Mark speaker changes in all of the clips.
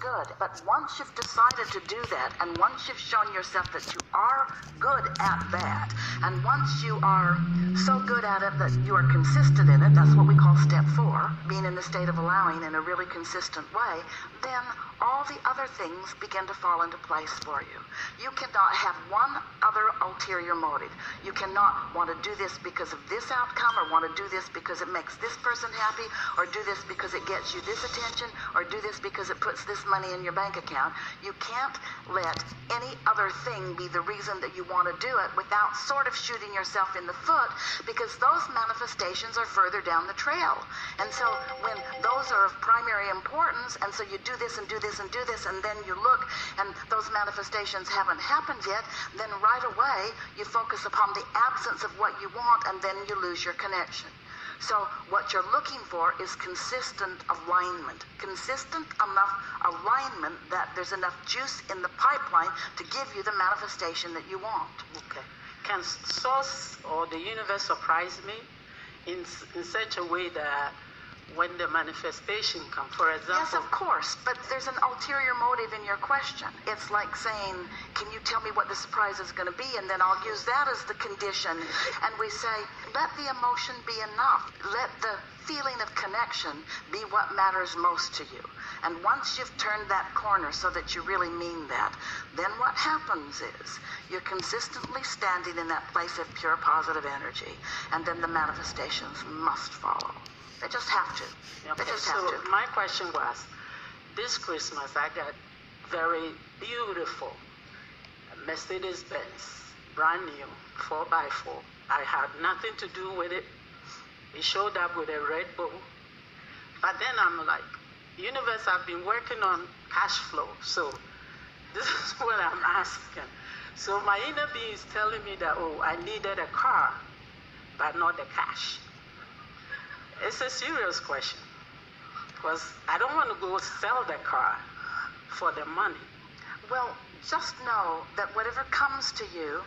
Speaker 1: good. But once you've decided to do that, and once you've shown yourself that you are good at that, and once you are so good at it that you are consistent in it, that's what we call step 4, being in the state of allowing in a really consistent way, then all the other things begin to fall into place for you. You cannot have one other ulterior motive. You cannot want to do this because of this outcome, or want to do this because it makes this person happy, or do this because it gets you this attention, or do this because it puts this money in your bank account. You can't let any other thing be the reason that you want to do it without sort of shooting yourself in the foot, because those manifestations are further down the trail. And so when those are of primary importance, and so you do this and do this and do this, and then you look and those manifestations haven't happened yet, then right away you focus upon the absence of what you want, and then you lose your connection. So what you're looking for is consistent alignment. Consistent enough alignment that there's enough juice in the pipeline to give you the manifestation that you want.
Speaker 2: Okay. Can Source or the universe surprise me in such a way that when the manifestation comes, for example?
Speaker 1: Yes, of course, but there's an ulterior motive in your question. It's like saying, can you tell me what the surprise is going to be? And then I'll use that as the condition. And we say, let the emotion be enough. Let the feeling of connection be what matters most to you. And once you've turned that corner so that you really mean that, then what happens is you're consistently standing in that place of pure positive energy, and then the manifestations must follow. They just have to.
Speaker 2: Okay,
Speaker 1: they just have to.
Speaker 2: My question was, this Christmas I got very beautiful Mercedes-Benz, brand new, 4x4. I had nothing to do with it. It showed up with a red bow. But then I'm like, universe, I've been working on cash flow. So this is what I'm asking. So my inner being is telling me that, oh, I needed a car, but not the cash. It's a serious question, because I don't want to go sell the car for the money.
Speaker 1: Well, just know that whatever comes to you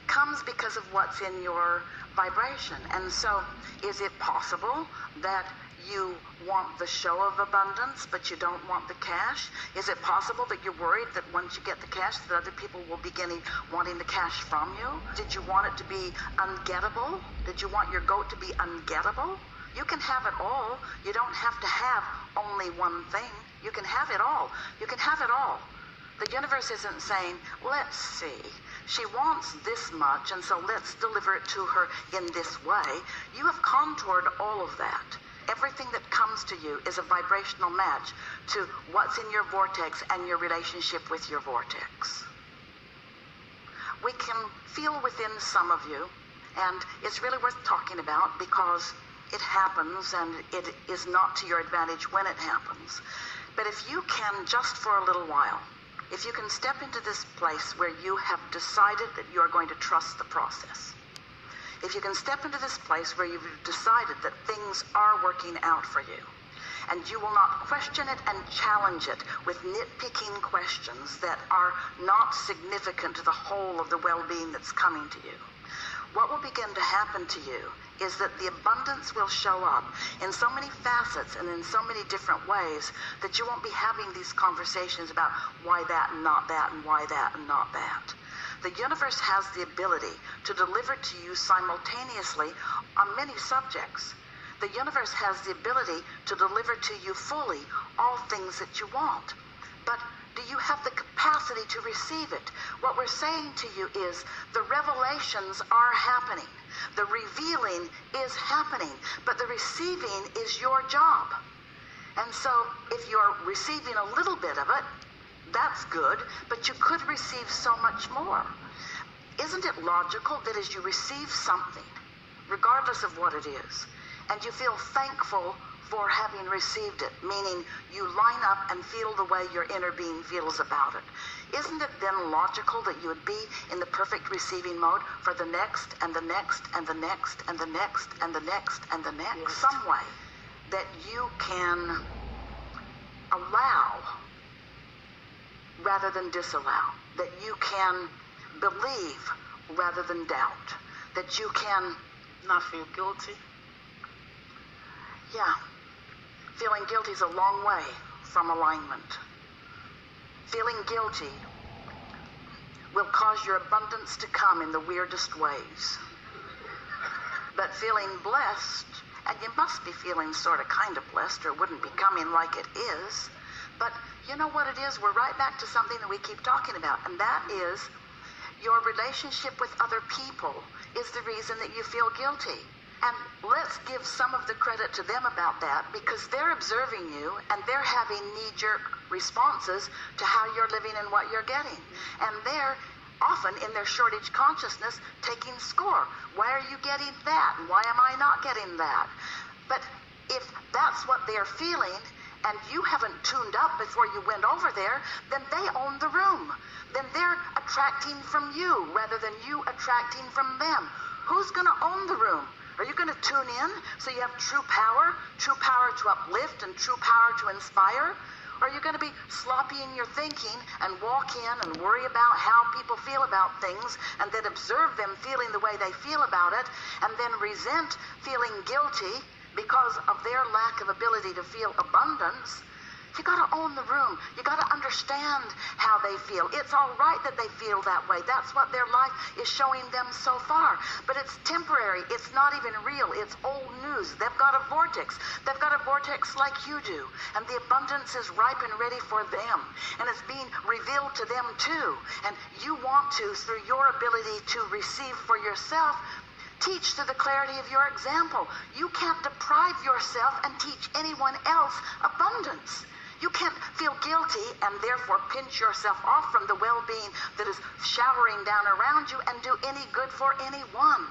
Speaker 1: comes because of what's in your vibration. And so is it possible that you want the show of abundance, but you don't want the cash? Is it possible that you're worried that once you get the cash, that other people will begin wanting the cash from you? Did you want it to be ungettable? Did you want your goat to be ungettable? You can have it all. You don't have to have only one thing. You can have it all. You can have it all. The universe isn't saying, let's see, she wants this much, and so let's deliver it to her in this way. You have contoured all of that. Everything that comes to you is a vibrational match to what's in your vortex and your relationship with your vortex. We can feel within some of you, and it's really worth talking about because it happens, and it is not to your advantage when it happens. But if you can, just for a little while, if you can step into this place where you have decided that you are going to trust the process, if you can step into this place where you've decided that things are working out for you, and you will not question it and challenge it with nitpicking questions that are not significant to the whole of the well-being that's coming to you, what will begin to happen to you is that the abundance will show up in so many facets and in so many different ways that you won't be having these conversations about why that and not that, and why that and not that. The universe has the ability to deliver to you simultaneously on many subjects. The universe has the ability to deliver to you fully all things that you want. But do you have the capacity to receive it? What we're saying to you is the revelations are happening. The revealing is happening, but the receiving is your job. And so if you're receiving a little bit of it, that's good, but you could receive so much more. Isn't it logical that as you receive something, regardless of what it is, and you feel thankful for having received it, meaning you line up and feel the way your inner being feels about it, isn't it then logical that you would be in the perfect receiving mode for the next and the next and the next and the next and the next and the next? Yes. Some way that you can allow rather than disallow, that you can believe rather than doubt, that you can
Speaker 2: not feel guilty.
Speaker 1: Yeah. Feeling guilty is a long way from alignment. Feeling guilty will cause your abundance to come in the weirdest ways. But feeling blessed, and you must be feeling sort of kind of blessed or it wouldn't be coming like it is. But you know what it is? We're right back to something that we keep talking about, and that is your relationship with other people is the reason that you feel guilty. And let's give some of the credit to them about that, because they're observing you and they're having knee-jerk responses to how you're living and what you're getting. And they're often in their shortage consciousness taking score. Why are you getting that? And why am I not getting that? But if that's what they're feeling and you haven't tuned up before you went over there, then they own the room. Then they're attracting from you rather than you attracting from them. Who's going to own the room? Are you going to tune in so you have true power to uplift and true power to inspire? Or are you going to be sloppy in your thinking and walk in and worry about how people feel about things and then observe them feeling the way they feel about it and then resent feeling guilty because of their lack of ability to feel abundance? You got to own the room. You got to understand how they feel. It's all right that they feel that way. That's what their life is showing them so far. But it's temporary. It's not even real. It's old news. They've got a vortex. They've got a vortex like you do. And the abundance is ripe and ready for them. And it's being revealed to them too. And you want to, through your ability to receive for yourself, teach to the clarity of your example. You can't deprive yourself and teach anyone else abundance. You can't feel guilty and therefore pinch yourself off from the well-being that is showering down around you and do any good for anyone.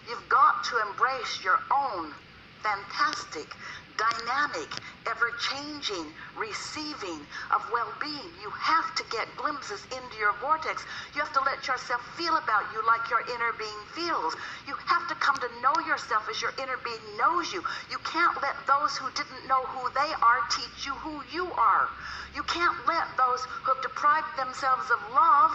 Speaker 1: You've got to embrace your own fantastic, dynamic, ever-changing receiving of well-being. You have to get glimpses into your vortex. You have to let yourself feel about you like your inner being feels. You have to come to know yourself as your inner being knows you. You can't let those who didn't know who they are teach you who you are. You can't let those who have deprived themselves of love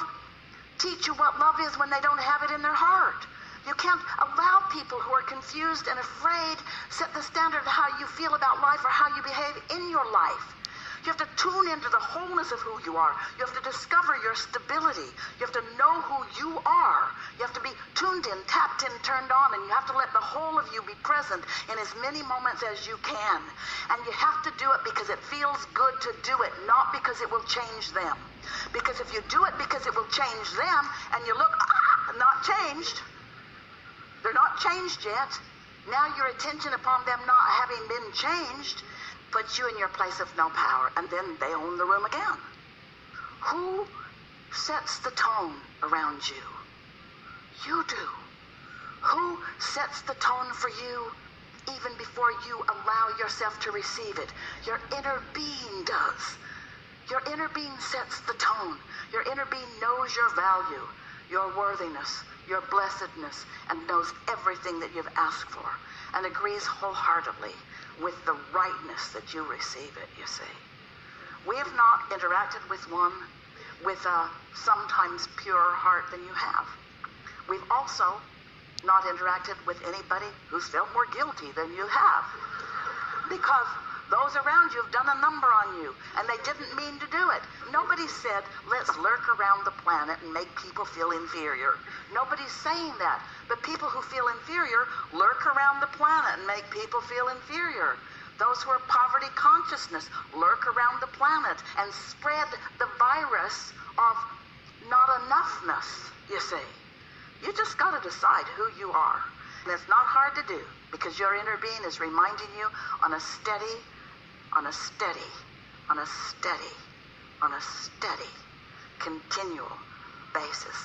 Speaker 1: teach you what love is when they don't have it in their heart. You can't allow people who are confused and afraid set the standard of how you feel about life or how you behave in your life. You have to tune into the wholeness of who you are. You have to discover your stability. You have to know who you are. You have to be tuned in, tapped in, turned on, and you have to let the whole of you be present in as many moments as you can. And you have to do it because it feels good to do it, not because it will change them. Because if you do it because it will change them and you look, not changed, they're not changed yet. Now your attention upon them not having been changed puts you in your place of no power, and then they own the room again. Who sets the tone around you? You do. Who sets the tone for you even before you allow yourself to receive it? Your inner being does. Your inner being sets the tone. Your inner being knows your value, your worthiness, your blessedness, and knows everything that you've asked for and agrees wholeheartedly with the rightness that you receive it, you see. We have not interacted with one with a sometimes purer heart than you have. We've also not interacted with anybody who's felt more guilty than you have, because those around you have done a number on you, and they didn't mean to do it. Nobody said, let's lurk around the planet and make people feel inferior. Nobody's saying that. But people who feel inferior lurk around the planet and make people feel inferior. Those who are poverty consciousness lurk around the planet and spread the virus of not enoughness, you see. You just got to decide who you are. And it's not hard to do, because your inner being is reminding you on a steady, continual basis.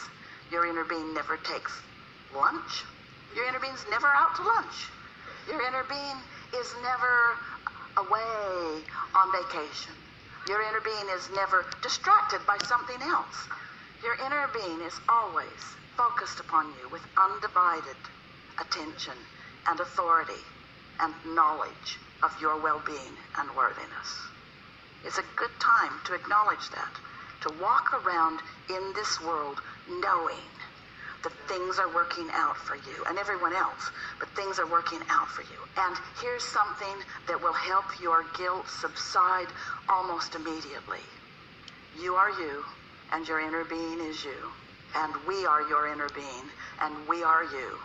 Speaker 1: Your inner being never takes lunch. Your inner being's never out to lunch. Your inner being is never away on vacation. Your inner being is never distracted by something else. Your inner being is always focused upon you with undivided attention and authority and knowledge of your well-being and worthiness. It's a good time to acknowledge that, to walk around in this world knowing that things are working out for you and everyone else, but things are working out for you. And here's something that will help your guilt subside almost immediately. You are you, and your inner being is you. And we are your inner being, and we are you.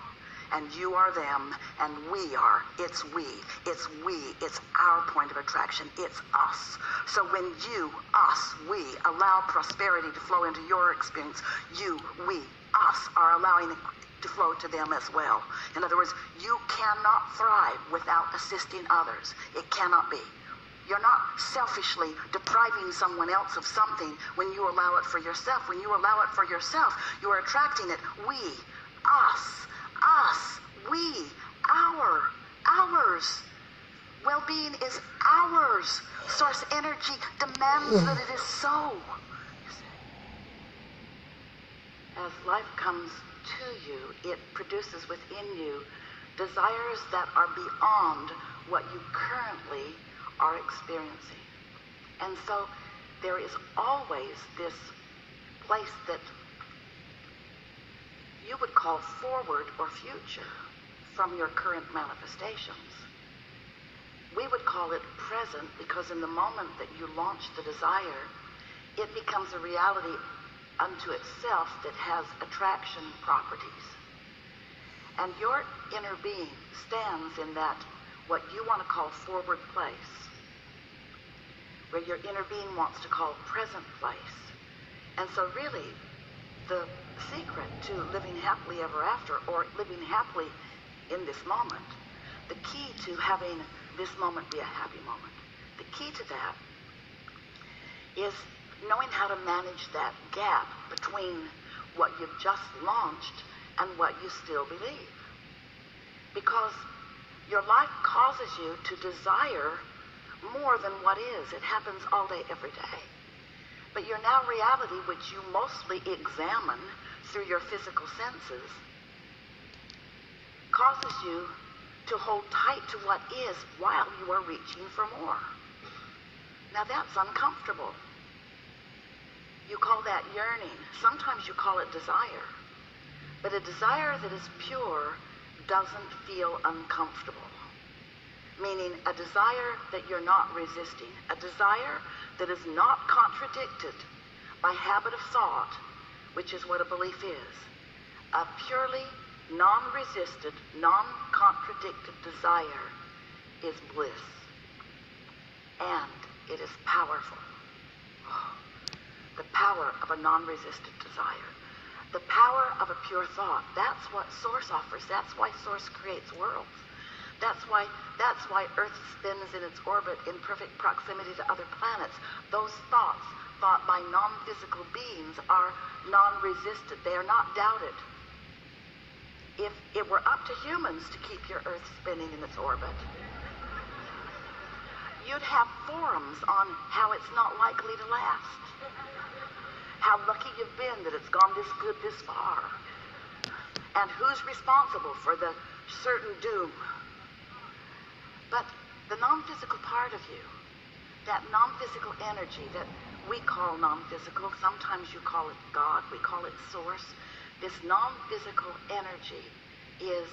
Speaker 1: And you are them, and we are. It's we. It's we. It's our point of attraction. It's us. So when you, us, we allow prosperity to flow into your experience, you, we, us are allowing it to flow to them as well. In other words, you cannot thrive without assisting others. It cannot be. You're not selfishly depriving someone else of something when you allow it for yourself. When you allow it for yourself, you are attracting it. We, us, we, ours. Well-being is ours. Source energy demands that it is so. As life comes to you, it produces within you desires that are beyond what you currently are experiencing. And so there is always this place that you would call forward or future from your current manifestations. We would call it present because in the moment that you launch the desire, it becomes a reality unto itself that has attraction properties. And your inner being stands in that, what you want to call forward place, where your inner being wants to call present place. And so really, the secret to living happily ever after, or living happily in this moment, the key to having this moment be a happy moment, the key to that is knowing how to manage that gap between what you've just launched and what you still believe. Because your life causes you to desire more than what is. It happens all day, every day. But your now reality, which you mostly examine through your physical senses, causes you to hold tight to what is while you are reaching for more. Now that's uncomfortable. You call that yearning. Sometimes you call it desire. But a desire that is pure doesn't feel uncomfortable. Meaning a desire that you're not resisting. A desire that is not contradicted by habit of thought, which is what a belief is. A purely non-resisted, non-contradicted desire is bliss. And it is powerful. The power of a non-resistant desire. The power of a pure thought. That's what Source offers. That's why Source creates worlds. That's why Earth spins in its orbit in perfect proximity to other planets. Those thoughts thought by non-physical beings are non-resisted. They are not doubted. If it were up to humans to keep your Earth spinning in its orbit, you'd have forums on how it's not likely to last. How lucky you've been that it's gone this good this far. And who's responsible for the certain doom. But the non-physical part of you, that non-physical energy that we call non-physical, sometimes you call it God, we call it Source. This non-physical energy is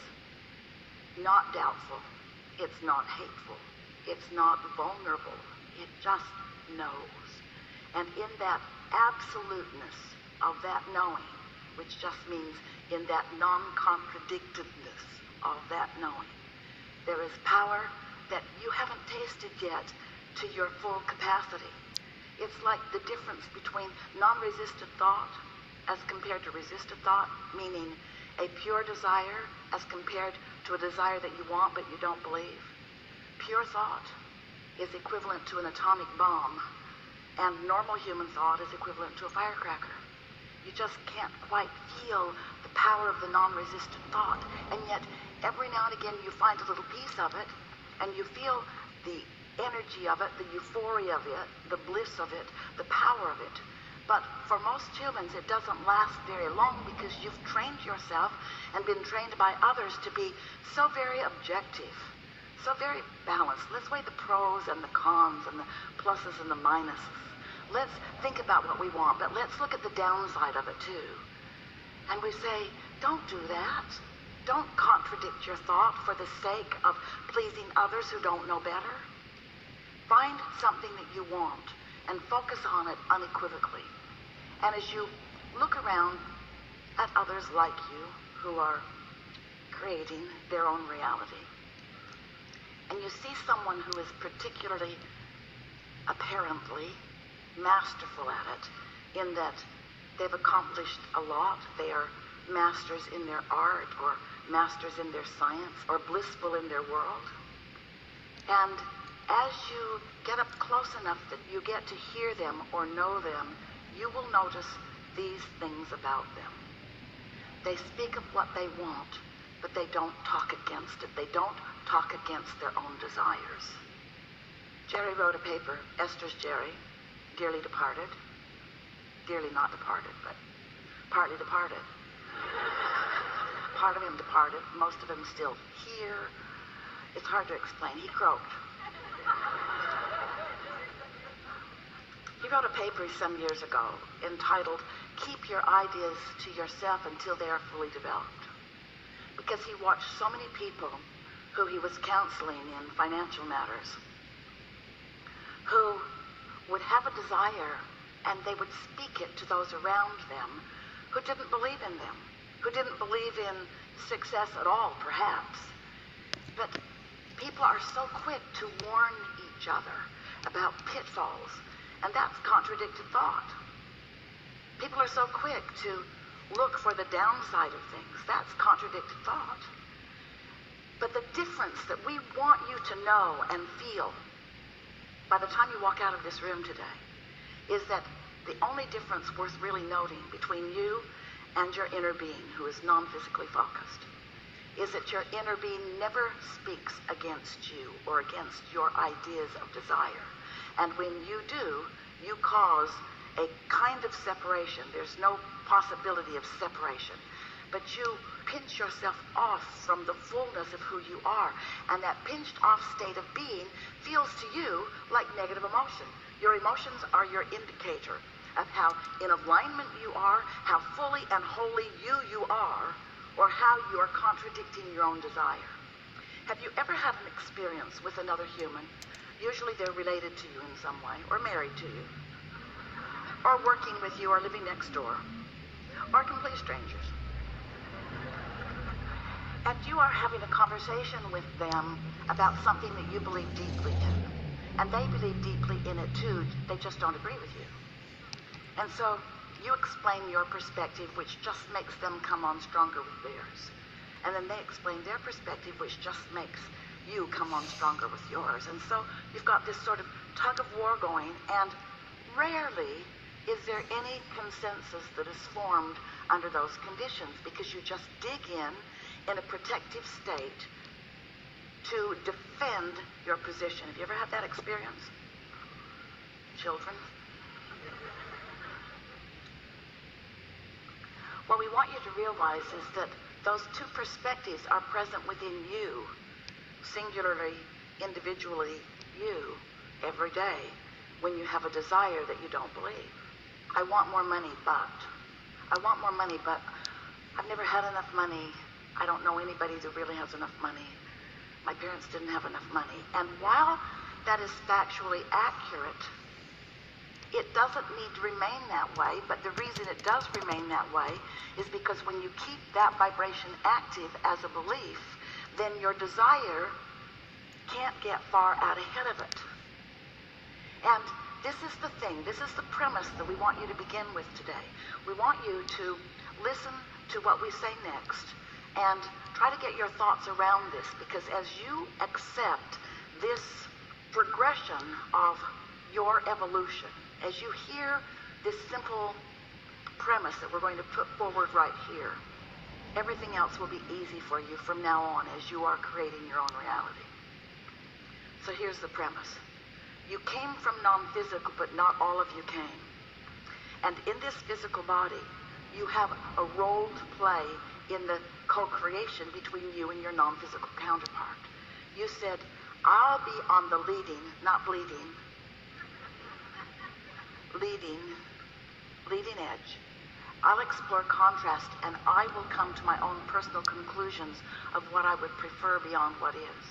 Speaker 1: not doubtful. It's not hateful. It's not vulnerable. It just knows. And in that absoluteness of that knowing, which just means in that non-contradictedness of that knowing, there is power that you haven't tasted yet to your full capacity. It's like the difference between non-resistant thought as compared to resisted thought, meaning a pure desire as compared to a desire that you want but you don't believe. Pure thought is equivalent to an atomic bomb, and normal human thought is equivalent to a firecracker. You just can't quite feel the power of the non-resistant thought, and yet every now and again you find a little piece of it, and you feel the energy of it, the euphoria of it, the bliss of it, the power of it. But for most humans, it doesn't last very long because you've trained yourself and been trained by others to be so very objective, so very balanced. Let's weigh the pros and the cons and the pluses and the minuses. Let's think about what we want, but let's look at the downside of it too. And we say, don't do that. Don't contradict your thought for the sake of pleasing others who don't know better. Find something that you want and focus on it unequivocally. And as you look around at others like you who are creating their own reality, and you see someone who is particularly, apparently, masterful at it, in that they've accomplished a lot, they are masters in their art, or masters in their science, or blissful in their world. And as you get up close enough that you get to hear them or know them, you will notice these things about them. They speak of what they want, but they don't talk against it. They don't talk against their own desires. Jerry wrote a paper, Esther's Jerry, dearly departed. Dearly not departed, but partly departed. Part of him departed, most of him still here. It's hard to explain. He croaked. He wrote a paper some years ago entitled, Keep Your Ideas to Yourself Until They Are Fully Developed. Because he watched so many people who he was counseling in financial matters who would have a desire and they would speak it to those around them who didn't believe in them, who didn't believe in success at all, perhaps. But people are so quick to warn each other about pitfalls, and that's contradicted thought. People are so quick to look for the downside of things. That's contradicted thought. But the difference that we want you to know and feel by the time you walk out of this room today is that the only difference worth really noting between you and your inner being, who is non-physically focused, is that your inner being never speaks against you or against your ideas of desire. And when you do, you cause a kind of separation. There's no possibility of separation. But you pinch yourself off from the fullness of who you are. And that pinched off state of being feels to you like negative emotion. Your emotions are your indicator of how in alignment you are, how fully and wholly you are, or how you are contradicting your own desire. Have you ever had an experience with another human? Usually they're related to you in some way, or married to you, or working with you, or living next door, or complete strangers. And you are having a conversation with them about something that you believe deeply in. And they believe deeply in it too, they just don't agree with you. And so you explain your perspective, which just makes them come on stronger with theirs. And then they explain their perspective, which just makes you come on stronger with yours. And so you've got this sort of tug of war going, and rarely is there any consensus that is formed under those conditions, because you just dig in a protective state to defend your position. Have you ever had that experience? Children? What we want you to realize is that those two perspectives are present within you, singularly, individually, you, every day, when you have a desire that you don't believe. I want more money, but. I want more money, but I've never had enough money. I don't know anybody that really has enough money. My parents didn't have enough money. And while that is factually accurate, it doesn't need to remain that way, but the reason it does remain that way is because when you keep that vibration active as a belief, then your desire can't get far out ahead of it. And this is the thing, this is the premise that we want you to begin with today. We want you to listen to what we say next and try to get your thoughts around this, because as you accept this progression of your evolution, as you hear this simple premise that we're going to put forward right here, everything else will be easy for you from now on as you are creating your own reality. So here's the premise. You came from non-physical, but not all of you came. And in this physical body, you have a role to play in the co-creation between you and your non-physical counterpart. You said, I'll be on the leading, not bleeding, leading edge. I'll explore contrast, and I will come to my own personal conclusions of what I would prefer beyond what is.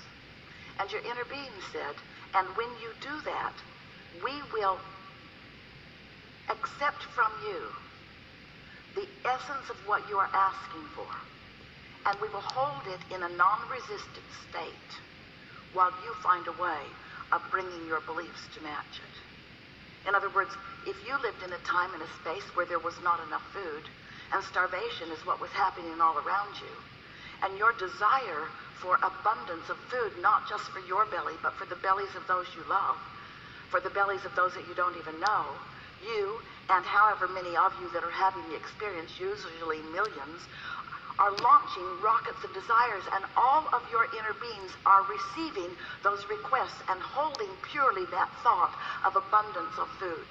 Speaker 1: And your inner being said, and when you do that, we will accept from you the essence of what you are asking for, and we will hold it in a non-resistant state while you find a way of bringing your beliefs to match it. In other words, if you lived in a time and a space where there was not enough food, and starvation is what was happening all around you, and your desire for abundance of food, not just for your belly, but for the bellies of those you love, for the bellies of those that you don't even know, you and however many of you that are having the experience, usually millions, are launching rockets of desires, and all of your inner beings are receiving those requests and holding purely that thought of abundance of food.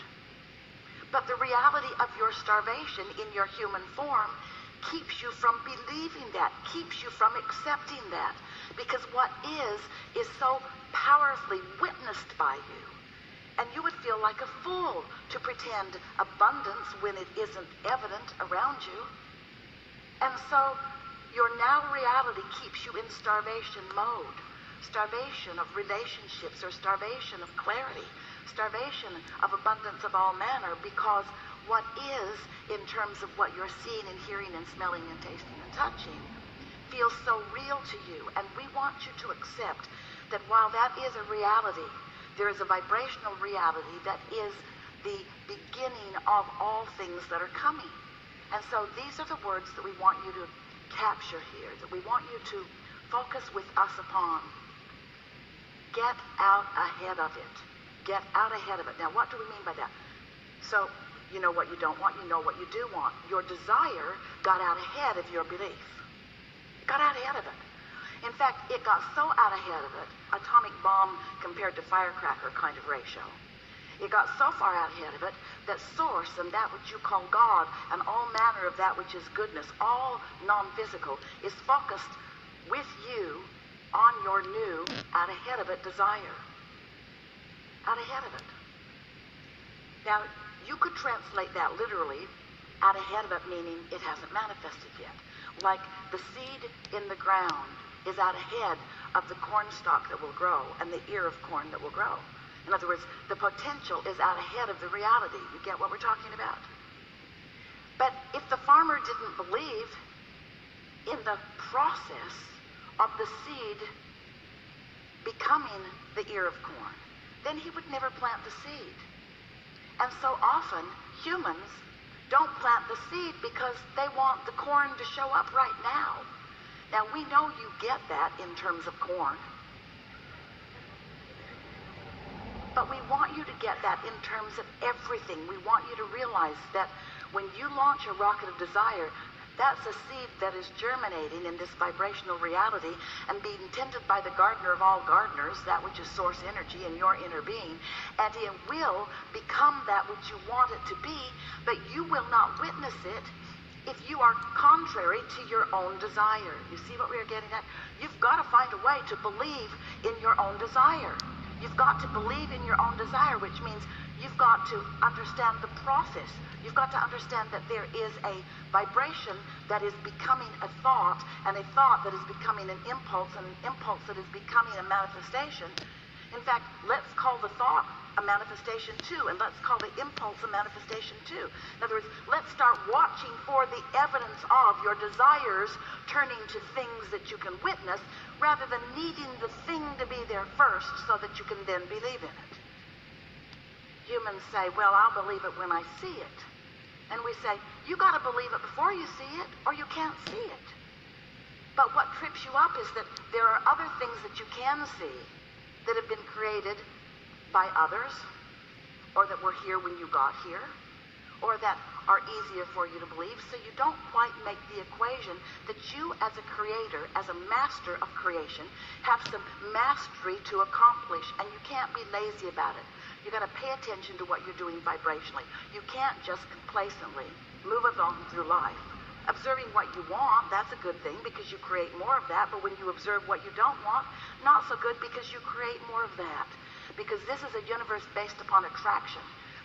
Speaker 1: But the reality of your starvation in your human form keeps you from believing that, keeps you from accepting that, because what is so powerfully witnessed by you. And you would feel like a fool to pretend abundance when it isn't evident around you. And so your now reality keeps you in starvation mode, starvation of relationships, or starvation of clarity, starvation of abundance of all manner, because what is, in terms of what you're seeing and hearing and smelling and tasting and touching, feels so real to you. And we want you to accept that while that is a reality, there is a vibrational reality that is the beginning of all things that are coming. And so these are the words that we want you to capture here, that we want you to focus with us upon. Get out ahead of it. Get out ahead of it. Now, what do we mean by that? So, you know what you don't want, you know what you do want. Your desire got out ahead of your belief. It got out ahead of it. In fact, it got so out ahead of it, atomic bomb compared to firecracker kind of ratio. It got so far out ahead of it that source and that which you call God and all manner of that which is goodness, all non-physical, is focused with you on your new out ahead of it desire. Out ahead of it. Now, you could translate that literally, out ahead of it, meaning it hasn't manifested yet. Like the seed in the ground is out ahead of the corn stalk that will grow and the ear of corn that will grow. In other words, the potential is out ahead of the reality. You get what we're talking about? But if the farmer didn't believe in the process of the seed becoming the ear of corn, then he would never plant the seed. And so often, humans don't plant the seed because they want the corn to show up right now. Now, we know you get that in terms of corn. But we want you to get that in terms of everything. We want you to realize that when you launch a rocket of desire, that's a seed that is germinating in this vibrational reality and being tended by the gardener of all gardeners, that which is source energy in your inner being, and it will become that which you want it to be, but you will not witness it if you are contrary to your own desire. You see what we are getting at? You've got to find a way to believe in your own desire. You've got to believe in your own desire, which means you've got to understand the process. You've got to understand that there is a vibration that is becoming a thought, and a thought that is becoming an impulse, and an impulse that is becoming a manifestation. In fact, let's call the thought a manifestation too, and let's call the impulse a manifestation too. In other words, let's start watching for the evidence of your desires turning to things that you can witness, rather than needing the thing to be there first so that you can then believe in it. Humans say, well, I'll believe it when I see it. And we say, you got to believe it before you see it, or you can't see it. But what trips you up is that there are other things that you can see that have been created by others, or that were here when you got here, or that are easier for you to believe, so you don't quite make the equation that you as a creator, as a master of creation, have some mastery to accomplish, and you can't be lazy about it. You got to pay attention to what you're doing vibrationally. You can't just complacently move along through life. Observing what you want, that's a good thing because you create more of that, but when you observe what you don't want, not so good because you create more of that. Because this is a universe based upon attraction.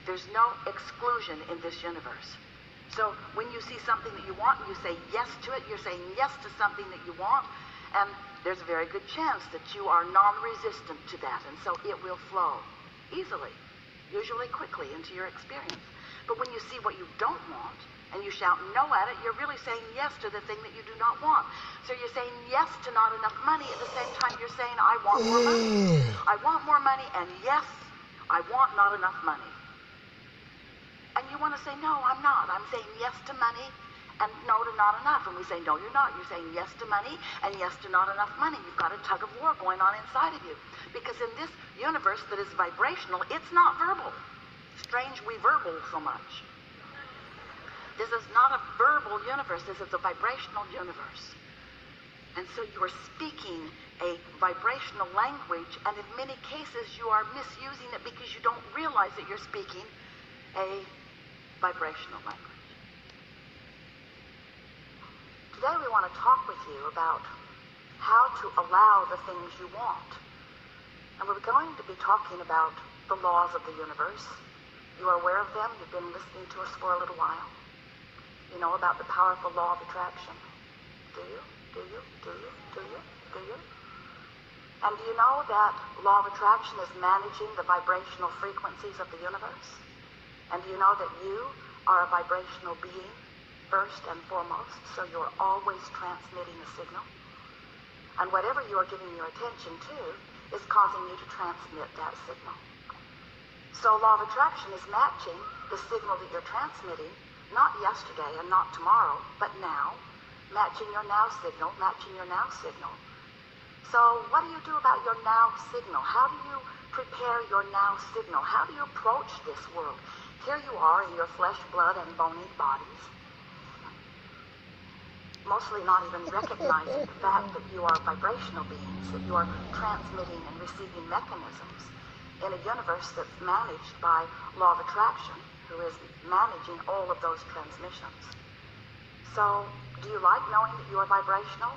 Speaker 1: There's no exclusion in this universe. So when you see something that you want and you say yes to it, you're saying yes to something that you want, and there's a very good chance that you are non-resistant to that, and so it will flow easily, usually quickly, into your experience. But when you see what you don't want, and you shout no at it, you're really saying yes to the thing that you do not want. So you're saying yes to not enough money. At the same time, you're saying, I want more money. I want more money, and yes, I want not enough money. And you want to say, no, I'm not. I'm saying yes to money and no to not enough. And we say, no, you're not. You're saying yes to money and yes to not enough money. You've got a tug of war going on inside of you. Because in this universe that is vibrational, it's not verbal. Strange we verbal so much. This is not a verbal universe. This is a vibrational universe. And so you are speaking a vibrational language, and in many cases you are misusing it because you don't realize that you're speaking a vibrational language. Today we want to talk with you about how to allow the things you want. And we're going to be talking about the laws of the universe. You are aware of them. You've been listening to us for a little while. You know about the powerful law of attraction. Do you? Do you? Do you? Do you? Do you? And do you know that law of attraction is managing the vibrational frequencies of the universe? And do you know that you are a vibrational being, first and foremost, so you're always transmitting a signal? And whatever you are giving your attention to is causing you to transmit that signal. So law of attraction is matching the signal that you're transmitting, not yesterday and not tomorrow, but now, matching your now signal, matching your now signal. So what do you do about your now signal? How do you prepare your now signal? How do you approach this world? Here you are in your flesh, blood, and bony bodies, mostly not even recognizing the fact that you are vibrational beings, that you are transmitting and receiving mechanisms in a universe that's managed by law of attraction, who is managing all of those transmissions. So, do you like knowing that you are vibrational?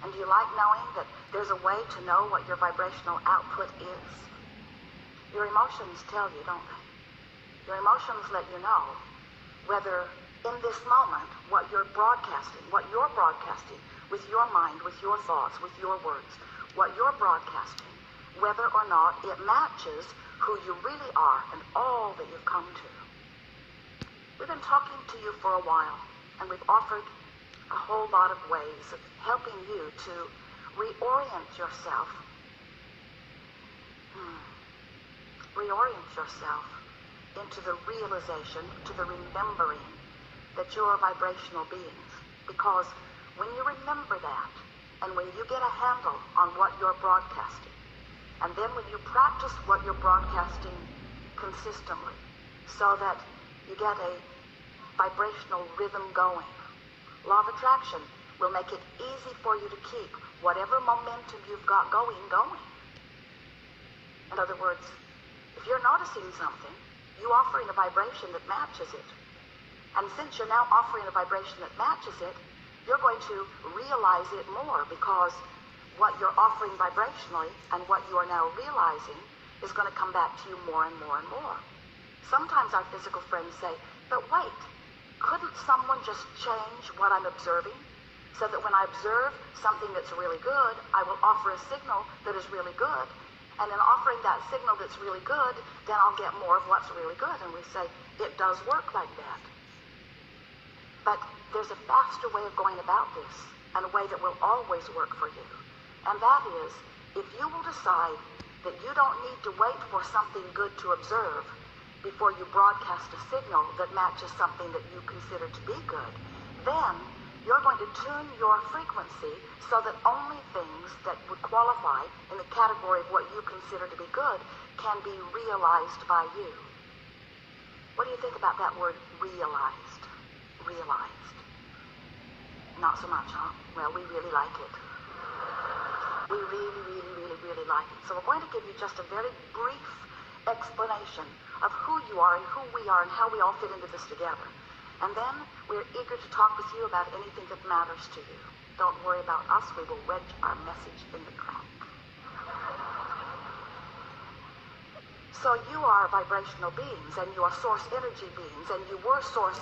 Speaker 1: And do you like knowing that there's a way to know what your vibrational output is? Your emotions tell you, don't they? Your emotions let you know whether in this moment what you're broadcasting with your mind, with your thoughts, with your words, what you're broadcasting, whether or not it matches who you really are and all that you've come to. We've been talking to you for a while, and we've offered a whole lot of ways of helping you to reorient yourself. Reorient yourself into the realization, to the remembering that you're vibrational beings. Because when you remember that, and when you get a handle on what you're broadcasting, and then when you practice what you're broadcasting consistently, so that you get a vibrational rhythm going, law of attraction will make it easy for you to keep whatever momentum you've got going. In other words, if you're noticing something, you offering a vibration that matches it. And since you're now offering a vibration that matches it, you're going to realize it more, because what you're offering vibrationally and what you are now realizing is going to come back to you more and more and more. Sometimes our physical friends say, but wait, couldn't someone just change what I'm observing so that when I observe something that's really good, I will offer a signal that is really good, and in offering that signal that's really good, then I'll get more of what's really good. And we say, it does work like that. But there's a faster way of going about this, and a way that will always work for you. And that is, if you will decide that you don't need to wait for something good to observe before you broadcast a signal that matches something that you consider to be good, then you're going to tune your frequency so that only things that would qualify in the category of what you consider to be good can be realized by you. What do you think about that word, realized? Realized. Not so much, huh? Well, we really like it. We really like it. So we're going to give you just a very brief explanation of who you are and who we are and how we all fit into this together. And then we're eager to talk with you about anything that matters to you. Don't worry about us. We will wedge our message in the crack. So you are vibrational beings, and you are source energy beings, and you were source